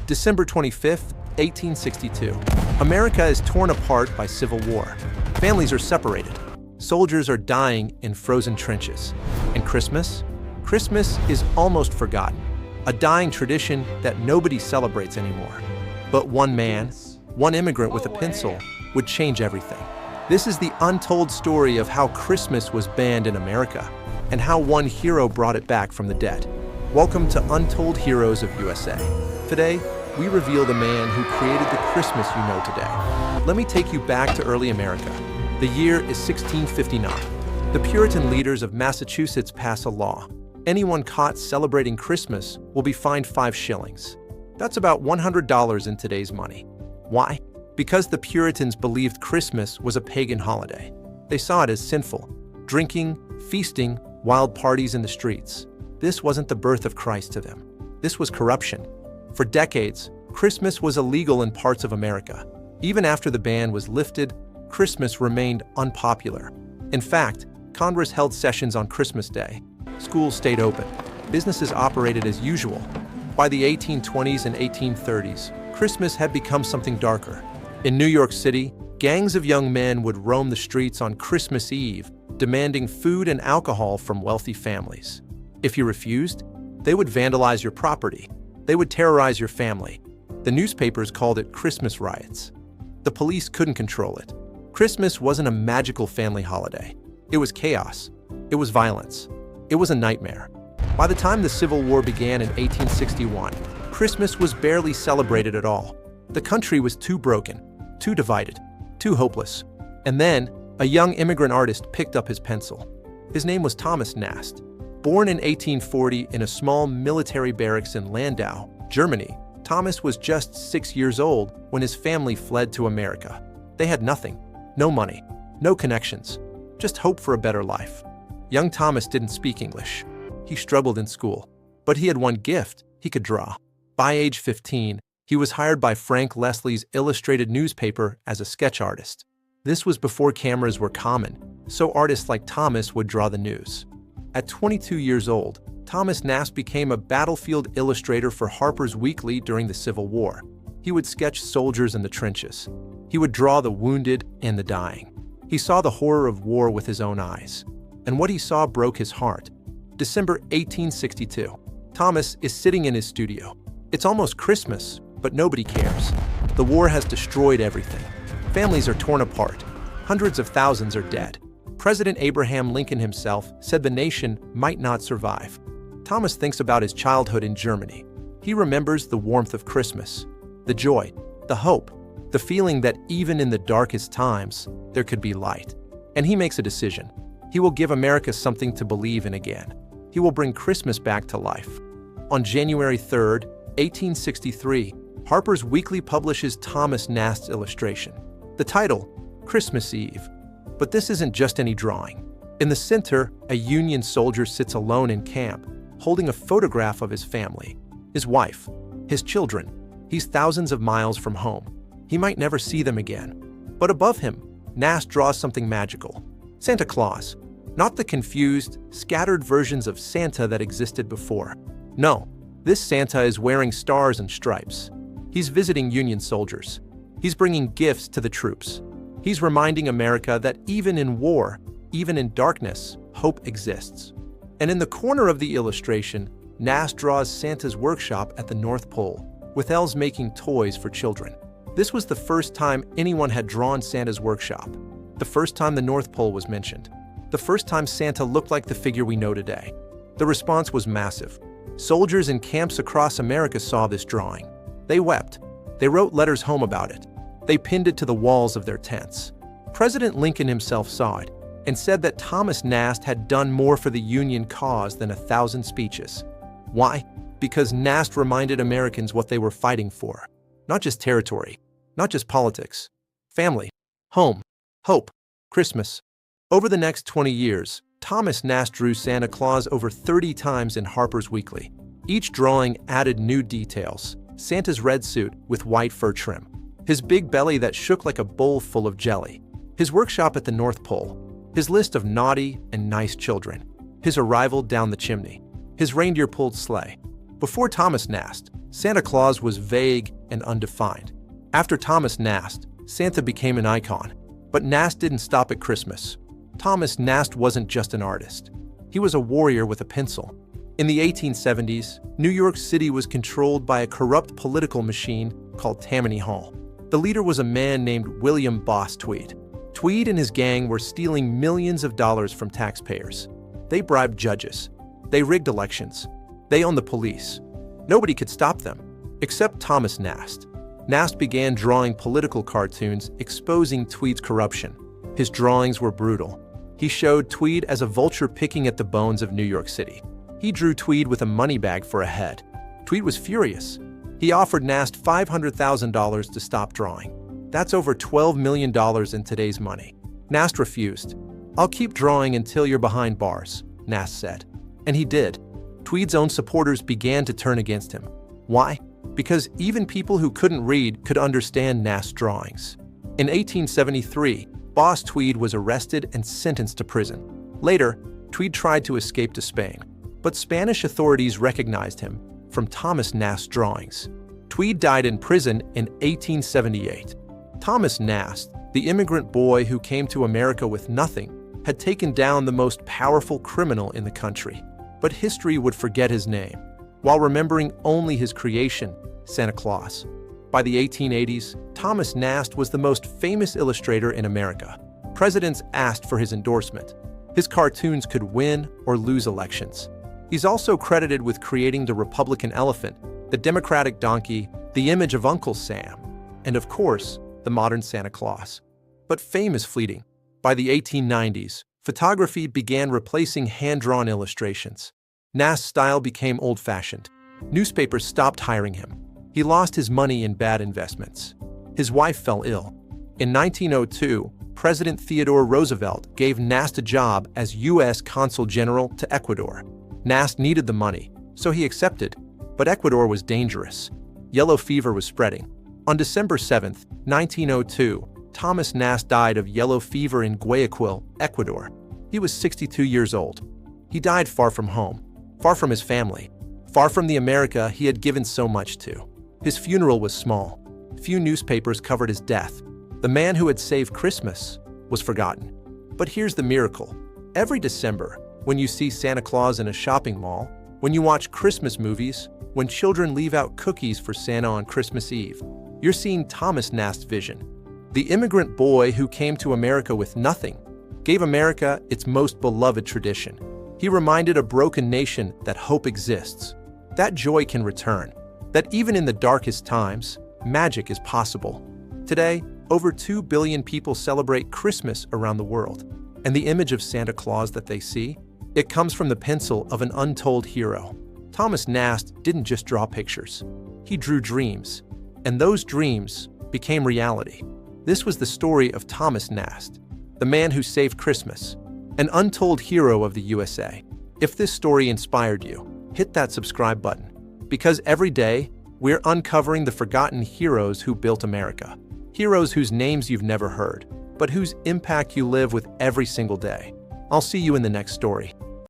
December 25th, 1862. America is torn apart by civil war. Families are separated. Soldiers are dying in frozen trenches. And Christmas? Christmas is almost forgotten, a dying tradition that nobody celebrates anymore. But one man, one immigrant with a pencil, would change everything. This is the untold story of how Christmas was banned in America and how one hero brought it back from the dead. Welcome to Untold Heroes of USA. Today, we reveal the man who created the Christmas you know today. Let me take you back to early America. The year is 1659. The Puritan leaders of Massachusetts pass a law. Anyone caught celebrating Christmas will be fined 5 shillings. That's about $100 in today's money. Why? Because the Puritans believed Christmas was a pagan holiday. They saw it as sinful. Drinking, feasting, wild parties in the streets. This wasn't the birth of Christ to them. This was corruption. For decades, Christmas was illegal in parts of America. Even after the ban was lifted, Christmas remained unpopular. In fact, Congress held sessions on Christmas Day. Schools stayed open. Businesses operated as usual. By the 1820s and 1830s, Christmas had become something darker. In New York City, gangs of young men would roam the streets on Christmas Eve, demanding food and alcohol from wealthy families. If you refused, they would vandalize your property. They would terrorize your family. The newspapers called it Christmas riots. The police couldn't control it. Christmas wasn't a magical family holiday. It was chaos. It was violence. It was a nightmare. By the time the Civil War began in 1861, Christmas was barely celebrated at all. The country was too broken, too divided, too hopeless. And then, a young immigrant artist picked up his pencil. His name was Thomas Nast. Born in 1840 in a small military barracks in Landau, Germany, Thomas was just 6 years old when his family fled to America. They had nothing, no money, no connections, just hope for a better life. Young Thomas didn't speak English. He struggled in school, but he had one gift: he could draw. By age 15, he was hired by Frank Leslie's illustrated newspaper as a sketch artist. This was before cameras were common, so artists like Thomas would draw the news. At 22 years old, Thomas Nast became a battlefield illustrator for Harper's Weekly during the Civil War. He would sketch soldiers in the trenches. He would draw the wounded and the dying. He saw the horror of war with his own eyes. And what he saw broke his heart. December 1862. Thomas is sitting in his studio. It's almost Christmas, but nobody cares. The war has destroyed everything. Families are torn apart. Hundreds of thousands are dead. President Abraham Lincoln himself said the nation might not survive. Thomas thinks about his childhood in Germany. He remembers the warmth of Christmas, the joy, the hope, the feeling that even in the darkest times, there could be light. And he makes a decision. He will give America something to believe in again. He will bring Christmas back to life. On January 3rd, 1863, Harper's Weekly publishes Thomas Nast's illustration. The title, Christmas Eve. But this isn't just any drawing. In the center, a Union soldier sits alone in camp, holding a photograph of his family, his wife, his children. He's thousands of miles from home. He might never see them again. But above him, Nast draws something magical. Santa Claus. Not the confused, scattered versions of Santa that existed before. No, this Santa is wearing stars and stripes. He's visiting Union soldiers. He's bringing gifts to the troops. He's reminding America that even in war, even in darkness, hope exists. And in the corner of the illustration, Nast draws Santa's workshop at the North Pole, with elves making toys for children. This was the first time anyone had drawn Santa's workshop, the first time the North Pole was mentioned, the first time Santa looked like the figure we know today. The response was massive. Soldiers in camps across America saw this drawing. They wept. They wrote letters home about it. They pinned it to the walls of their tents. President Lincoln himself saw it and said that Thomas Nast had done more for the Union cause than 1,000 speeches. Why? Because Nast reminded Americans what they were fighting for. Not just territory, not just politics. Family, home, hope, Christmas. Over the next 20 years, Thomas Nast drew Santa Claus over 30 times in Harper's Weekly. Each drawing added new details. Santa's red suit with white fur trim. His big belly that shook like a bowl full of jelly. His workshop at the North Pole. His list of naughty and nice children. His arrival down the chimney. His reindeer-pulled sleigh. Before Thomas Nast, Santa Claus was vague and undefined. After Thomas Nast, Santa became an icon. But Nast didn't stop at Christmas. Thomas Nast wasn't just an artist. He was a warrior with a pencil. In the 1870s, New York City was controlled by a corrupt political machine called Tammany Hall. The leader was a man named William Boss Tweed. Tweed and his gang were stealing millions of dollars from taxpayers. They bribed judges. They rigged elections. They owned the police. Nobody could stop them, except Thomas Nast. Nast began drawing political cartoons exposing Tweed's corruption. His drawings were brutal. He showed Tweed as a vulture picking at the bones of New York City. He drew Tweed with a money bag for a head. Tweed was furious. He offered Nast $500,000 to stop drawing. That's over $12 million in today's money. Nast refused. "I'll keep drawing until you're behind bars," Nast said. And he did. Tweed's own supporters began to turn against him. Why? Because even people who couldn't read could understand Nast's drawings. In 1873, Boss Tweed was arrested and sentenced to prison. Later, Tweed tried to escape to Spain, but Spanish authorities recognized him from Thomas Nast's drawings. Tweed died in prison in 1878. Thomas Nast, the immigrant boy who came to America with nothing, had taken down the most powerful criminal in the country. But history would forget his name, while remembering only his creation, Santa Claus. By the 1880s, Thomas Nast was the most famous illustrator in America. Presidents asked for his endorsement. His cartoons could win or lose elections. He's also credited with creating the Republican elephant, the Democratic donkey, the image of Uncle Sam, and of course, the modern Santa Claus. But fame is fleeting. By the 1890s, photography began replacing hand-drawn illustrations. Nast's style became old-fashioned. Newspapers stopped hiring him. He lost his money in bad investments. His wife fell ill. In 1902, President Theodore Roosevelt gave Nast a job as U.S. Consul General to Ecuador. Nast needed the money, so he accepted, but Ecuador was dangerous. Yellow fever was spreading. On December 7, 1902, Thomas Nast died of yellow fever in Guayaquil, Ecuador. He was 62 years old. He died far from home, far from his family, far from the America he had given so much to. His funeral was small. Few newspapers covered his death. The man who had saved Christmas was forgotten. But here's the miracle. Every December, when you see Santa Claus in a shopping mall, when you watch Christmas movies, when children leave out cookies for Santa on Christmas Eve, you're seeing Thomas Nast's vision. The immigrant boy who came to America with nothing gave America its most beloved tradition. He reminded a broken nation that hope exists, that joy can return, that even in the darkest times, magic is possible. Today, over 2 billion people celebrate Christmas around the world, and the image of Santa Claus that they see, it comes from the pencil of an untold hero. Thomas Nast didn't just draw pictures. He drew dreams, and those dreams became reality. This was the story of Thomas Nast, the man who saved Christmas, an untold hero of the USA. If this story inspired you, hit that subscribe button, because every day, we're uncovering the forgotten heroes who built America. Heroes whose names you've never heard, but whose impact you live with every single day. I'll see you in the next story.